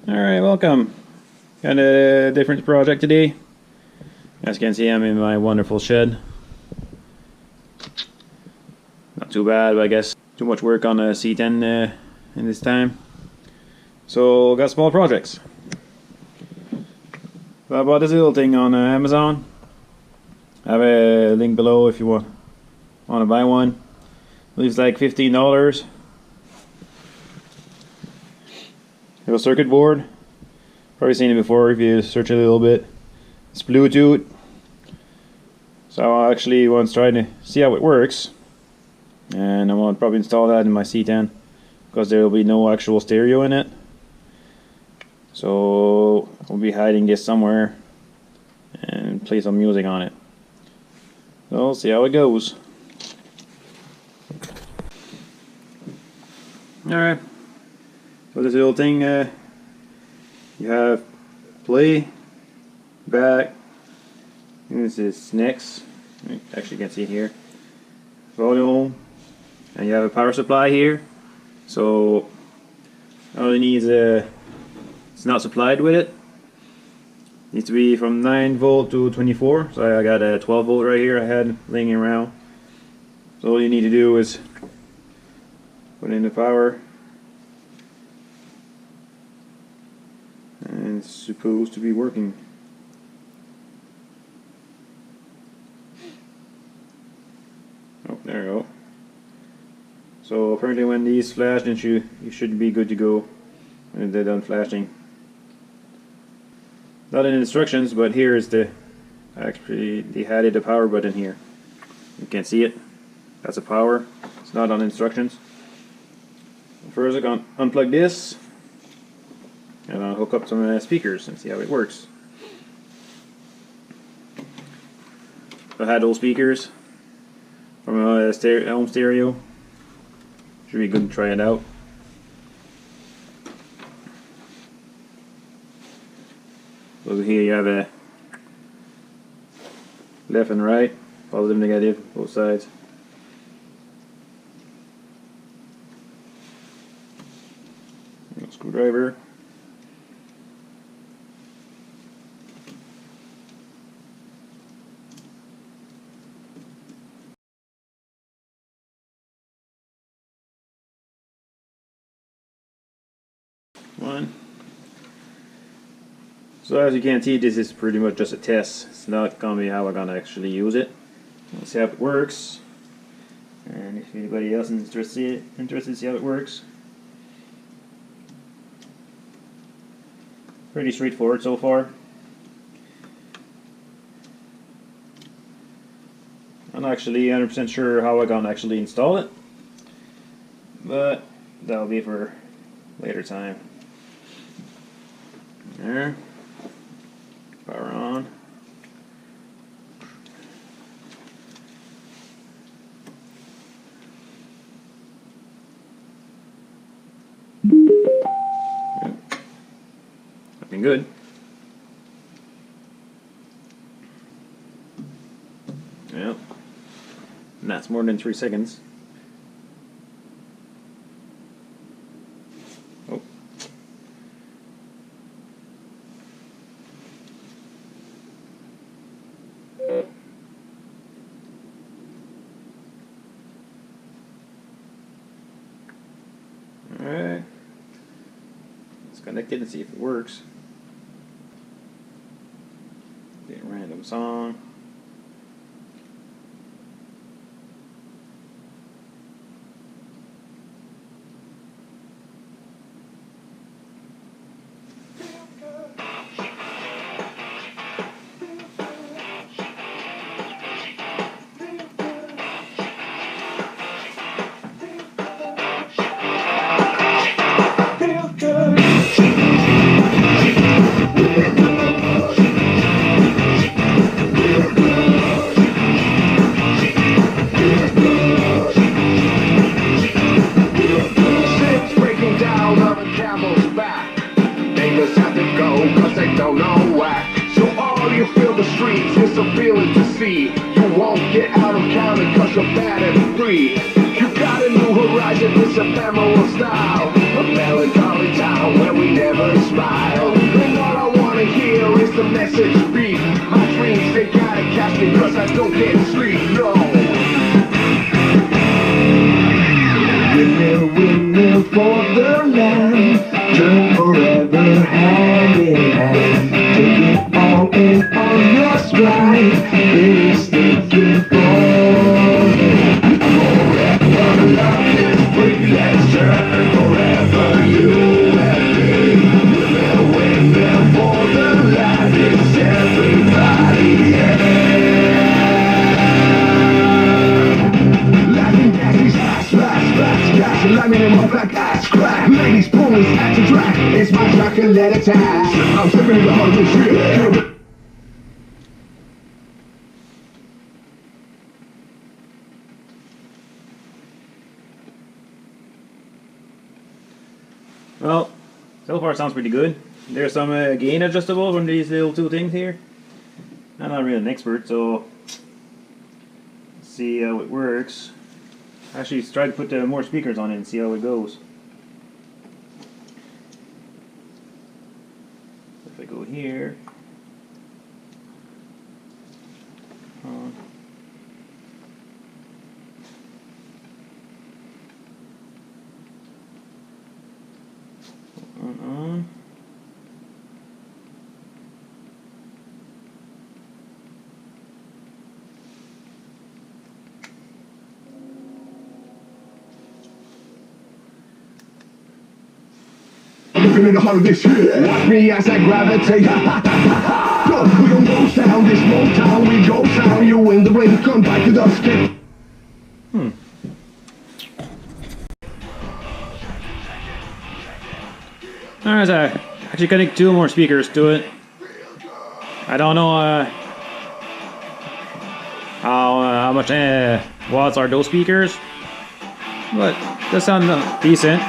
Alright, welcome. Got a different project today. As you can see, I'm in my wonderful shed. Not too bad, but I guess too much work on the C10 in this time. So, got small projects. So I bought this little thing on Amazon. I have a link below if you want to buy one. I believe it's like $15. Have a circuit board. Probably seen it before if you search a little bit. It's Bluetooth. So I actually want to try to see how it works. And I want to probably install that in my C10 because there will be no actual stereo in it. So I'll be hiding this somewhere and play some music on it. So we'll see how it goes. Alright. So this little thing, you have play, back, and this is next. Actually, you can see it here. Volume, and you have a power supply here. So all it needs it's not supplied with it. Needs to be from 9 volt to 24. So I got a 12 volt right here I had laying around. So all you need to do is put in the power. And it's supposed to be working. Oh, there you go. So apparently when these flash, then you should be good to go when they're done flashing. Not in instructions, but here is actually they added the power button here. You can see it. That's a power. It's not on instructions. First I'm going to unplug this. And I'll hook up some speakers and see how it works. I had those speakers from a home stereo. Should be good to try it out. So here you have a left and right, positive, negative, both sides. Screwdriver. One. So as you can see, this is pretty much just a test. It's not gonna be how I'm gonna actually use it. Let's see how it works. And if anybody else is interested to see how it works. Pretty straightforward so far. I'm not actually 100% sure how I'm gonna actually install it, but that'll be for later time. There. Power on. Yep. Looking good. Yep. And that's more than 3 seconds. Oh. Alright, let's connect it and see if it works. Get a random song. It's a ephemeral style, a melancholy town where we never smile. And all I wanna hear is the message beat. My dreams, they gotta catch me cause I don't get sleep, no. Windmill for the land, turn forever hand in hand. Take it all in on your stride, it's taking forward. Forever love is free, let's turn forever you and me. Windmill for the land, it's everybody, yeah. Laughing taxis, splash, splash, splash, slamming in my black ass crack. Ladies pulling at the track, it's my track and let it tag. I'm tripping the hard shit. Well, so far it sounds pretty good. There's some gain adjustables on these little two things here. I'm not really an expert, so let's see how it works. Actually, try to put more speakers on it and see how it goes. If I go here, on. In the heart of this shit. Watch me as I gravitate. Yo, we don't go down this Motown. We go down. You in the rain, come back to the skin. Alright, so actually connect two more speakers to it. I don't know how much watts are those speakers, but they sound decent.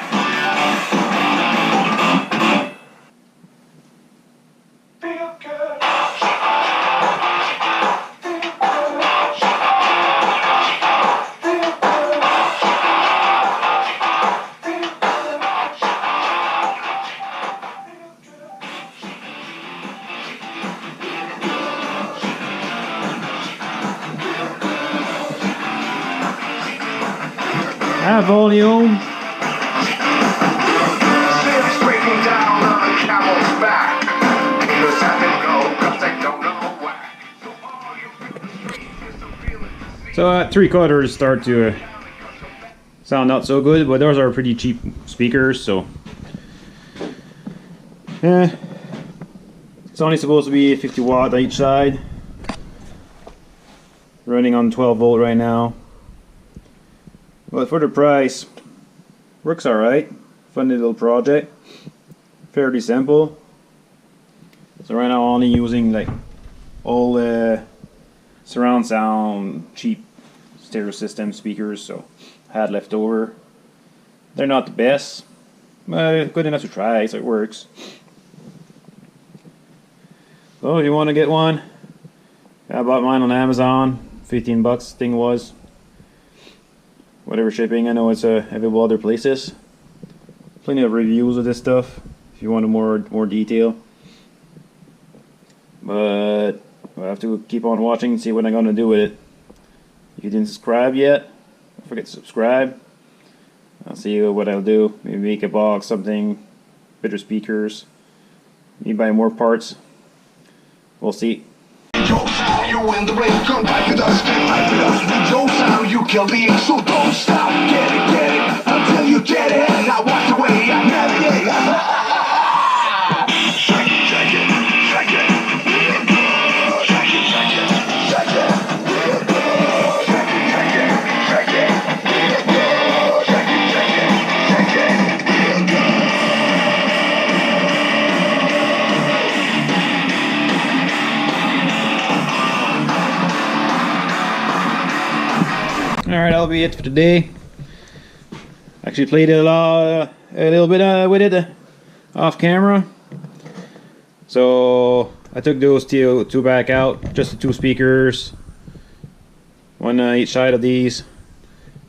Volume. So 3/4 start to sound not so good, but those are pretty cheap speakers, so it's only supposed to be 50 watt on each side. Running on 12 volt right now. But for the price, works alright. Fun little project. Fairly simple. So right now I'm only using like all surround sound cheap stereo system speakers, so I had left over. They're not the best, but good enough to try, so it works. So if you want to get one, I bought mine on Amazon. 15 bucks thing was. Whatever shipping, I know it's available other places. Plenty of reviews of this stuff if you want more detail. But I'll have to keep on watching and see what I'm gonna do with it. If you didn't subscribe yet, don't forget to subscribe. I'll see what I'll do. Maybe make a box, something, better speakers, maybe buy more parts. We'll see. You in the rain, come back to the skin. Your sound, you kill me, so don't stop. Get it, until you get it. Now walk away, I navigate. Shake it, shake it, shake it. Shake it, shake it, shake it. Shake it, shake it, shake it. Shake it, shake it, shake it. Alright, that'll be it for today. Actually played it a little bit with it off camera. So I took those two back out, just the two speakers, one each side of these.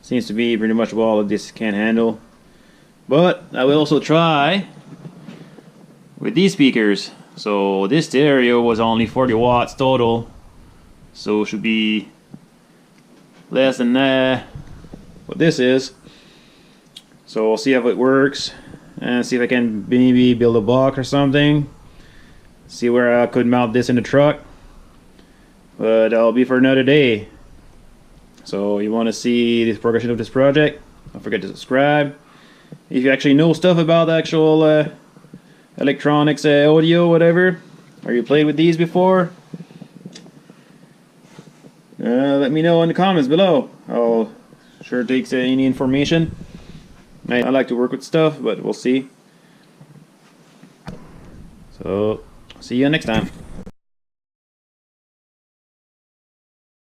Seems to be pretty much all of this can handle. But I will also try with these speakers. So this stereo was only 40 watts total, so it should be less than what this is. So we'll see how it works and see if I can maybe build a box or something, see where I could mount this in the truck, but that'll be for another day. So you want to see the progression of this project, don't forget to subscribe. If you actually know stuff about the actual electronics, audio, whatever, or you played with these before, let me know in the comments below. I'll sure take any information. I like to work with stuff, but we'll see. So, see you next time.